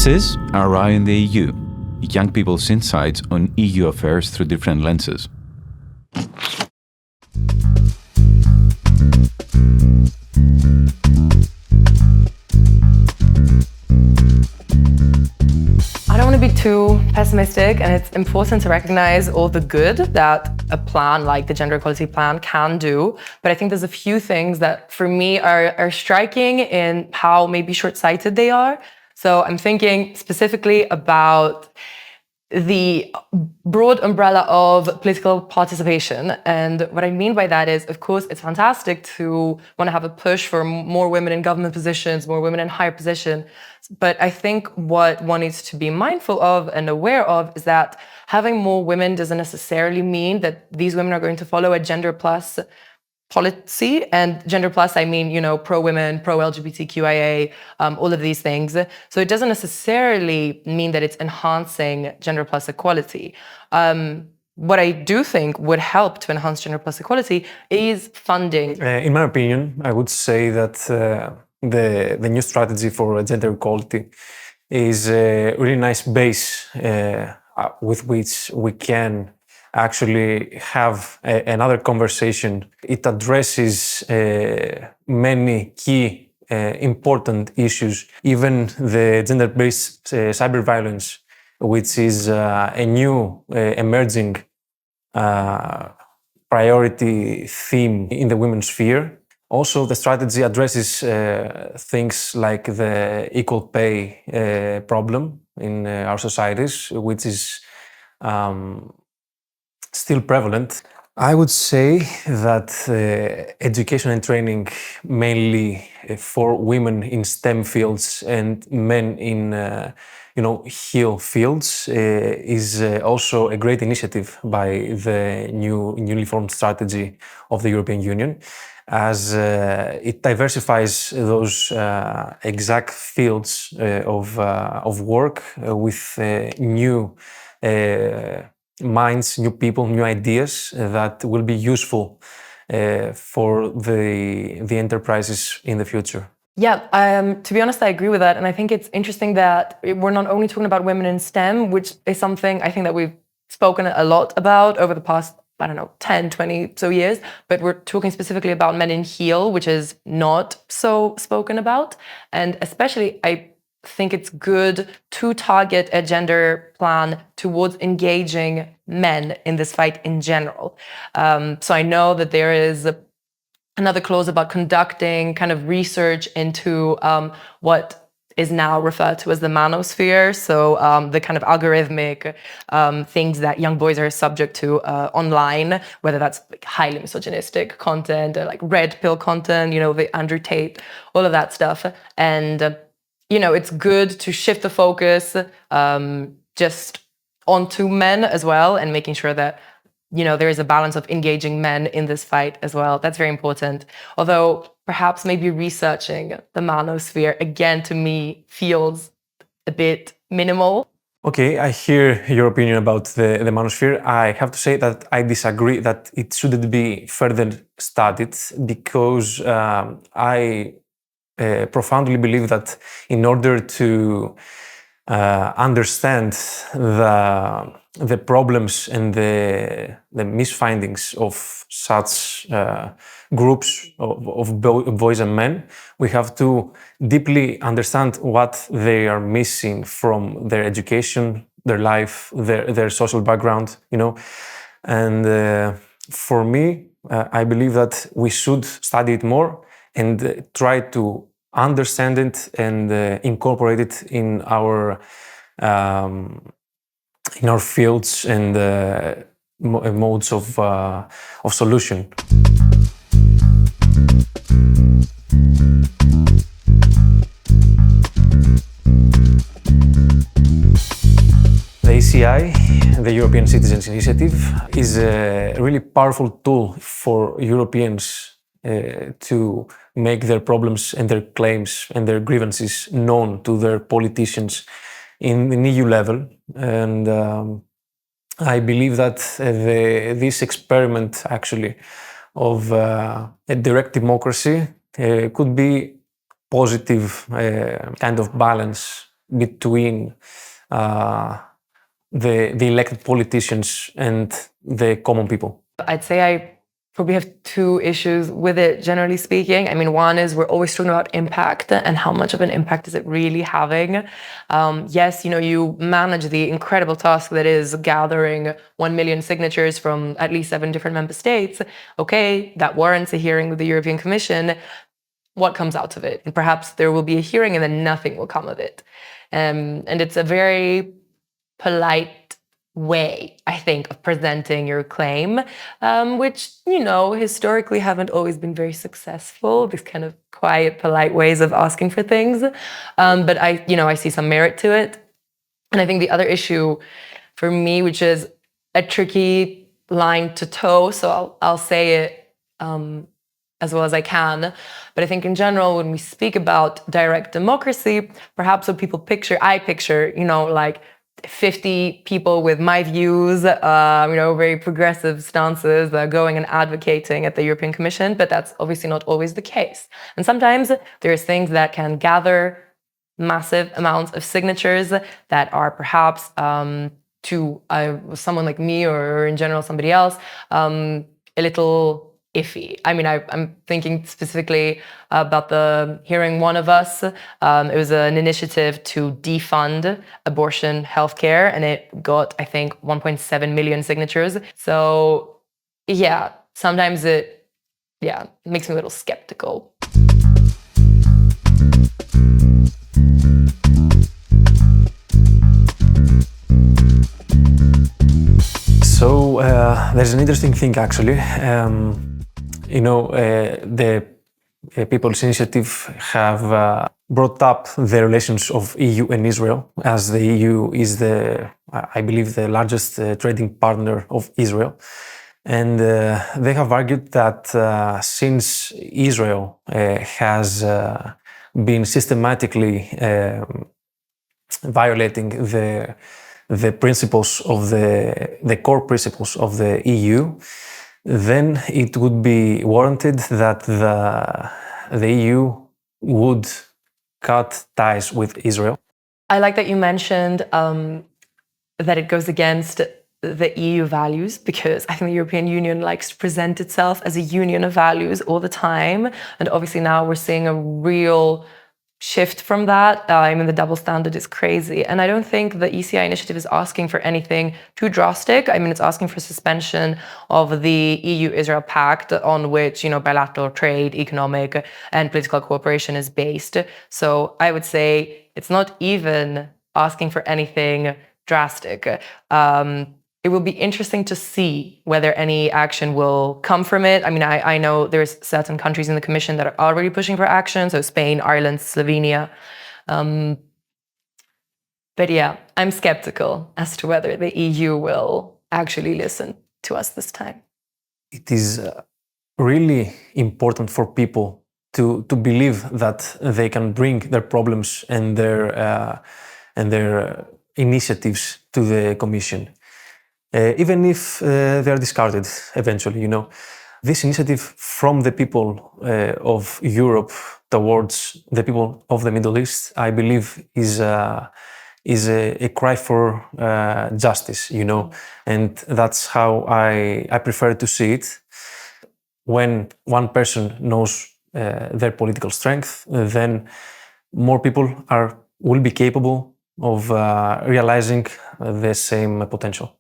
This is Our Eye in the EU, young people's insights on EU affairs through different lenses. I don't want to be too pessimistic, and it's important to recognize all the good that a plan like the gender equality plan can do. But I think there's a few things that for me are striking in how maybe short-sighted they are. So I'm thinking specifically about the broad umbrella of political participation. And what I mean by that is, of course, it's fantastic to want to have a push for more women in government positions, more women in higher positions. But I think what one needs to be mindful of and aware of is that having more women doesn't necessarily mean that these women are going to follow a gender plus policy. And gender plus, I mean, pro-women, pro-LGBTQIA, all of these things. So it doesn't necessarily mean that it's enhancing gender plus equality. What I do think would help to enhance gender plus equality is funding. In my opinion, I would say that the new strategy for gender equality is a really nice base with which we can actually have another conversation. It addresses many key important issues, even the gender-based cyber violence, which is a new emerging priority theme in the women's sphere. Also, the strategy addresses things like the equal pay problem in our societies, which is still prevalent. I would say that education and training, mainly for women in STEM fields and men in HEAL fields, is also a great initiative by the newly formed strategy of the European Union, as it diversifies those exact fields of work with new minds, new people, new ideas that will be useful for the enterprises in the future. Yeah, to be honest, I agree with that. And I think it's interesting that we're not only talking about women in STEM, which is something I think that we've spoken a lot about over the past, 10, 20 so years, but we're talking specifically about men in HEAL, which is not so spoken about. And especially, I think it's good to target a gender plan towards engaging men in this fight in general. So I know that there is another clause about conducting kind of research into what is now referred to as the manosphere. So the kind of algorithmic things that young boys are subject to online, whether that's like highly misogynistic content or like red pill content, the Andrew Tate, all of that stuff. And it's good to shift the focus just onto men as well, and making sure that, there is a balance of engaging men in this fight as well. That's very important. Although perhaps maybe researching the manosphere, again, to me, feels a bit minimal. Okay, I hear your opinion about the manosphere. I have to say that I disagree that it shouldn't be further studied, because I profoundly believe that in order to understand the problems and the misfindings of such groups of boys and men, we have to deeply understand what they are missing from their education, their life, their social background, And for me, I believe that we should study it more and try to understand it and incorporate it in our fields and modes of solution. The ECI, the European Citizens Initiative, is a really powerful tool for Europeans to make their problems and their claims and their grievances known to their politicians in the EU level. And I believe that this experiment actually of a direct democracy could be positive kind of balance between the elected politicians and the common people? I'd say I probably have two issues with it, generally speaking. I mean, one is we're always talking about impact and how much of an impact is it really having. Yes, you manage the incredible task that is gathering 1 million signatures from at least 7 different member states. Okay, that warrants a hearing with the European Commission. What comes out of it? And perhaps there will be a hearing and then nothing will come of it. And it's a very polite way, I think, of presenting your claim, which, historically haven't always been very successful, these kind of quiet, polite ways of asking for things. But I see some merit to it. And I think the other issue for me, which is a tricky line to toe, so I'll say it as well as I can. But I think in general, when we speak about direct democracy, perhaps what I picture, like 50 people with my views, very progressive stances, going and advocating at the European Commission, but that's obviously not always the case. And sometimes there's things that can gather massive amounts of signatures that are perhaps to someone like me or in general somebody else, a little iffy. I mean, I'm thinking specifically about the Hearing One of Us. It was an initiative to defund abortion healthcare, and it got, I think, 1.7 million signatures. So, yeah, sometimes it makes me a little skeptical. So, there's an interesting thing, actually. The People's Initiative have brought up the relations of EU and Israel, as the EU is I believe, the largest trading partner of Israel. And they have argued that since Israel has been systematically violating the principles of the core principles of the EU, then it would be warranted that the EU would cut ties with Israel. I like that you mentioned that it goes against the EU values, because I think the European Union likes to present itself as a union of values all the time. And obviously now we're seeing a real shift from that. The double standard is crazy. And I don't think the ECI initiative is asking for anything too drastic. It's asking for suspension of the EU-Israel pact on which, bilateral trade, economic and political cooperation is based. So I would say it's not even asking for anything drastic. It will be interesting to see whether any action will come from it. I know there's certain countries in the Commission that are already pushing for action, so Spain, Ireland, Slovenia. But yeah, I'm skeptical as to whether the EU will actually listen to us this time. It is really important for people to believe that they can bring their problems and their initiatives to the Commission. Even if they are discarded eventually, This initiative from the people of Europe towards the people of the Middle East, I believe, is a cry for justice, And that's how I prefer to see it. When one person knows their political strength, then more people will be capable of realizing the same potential.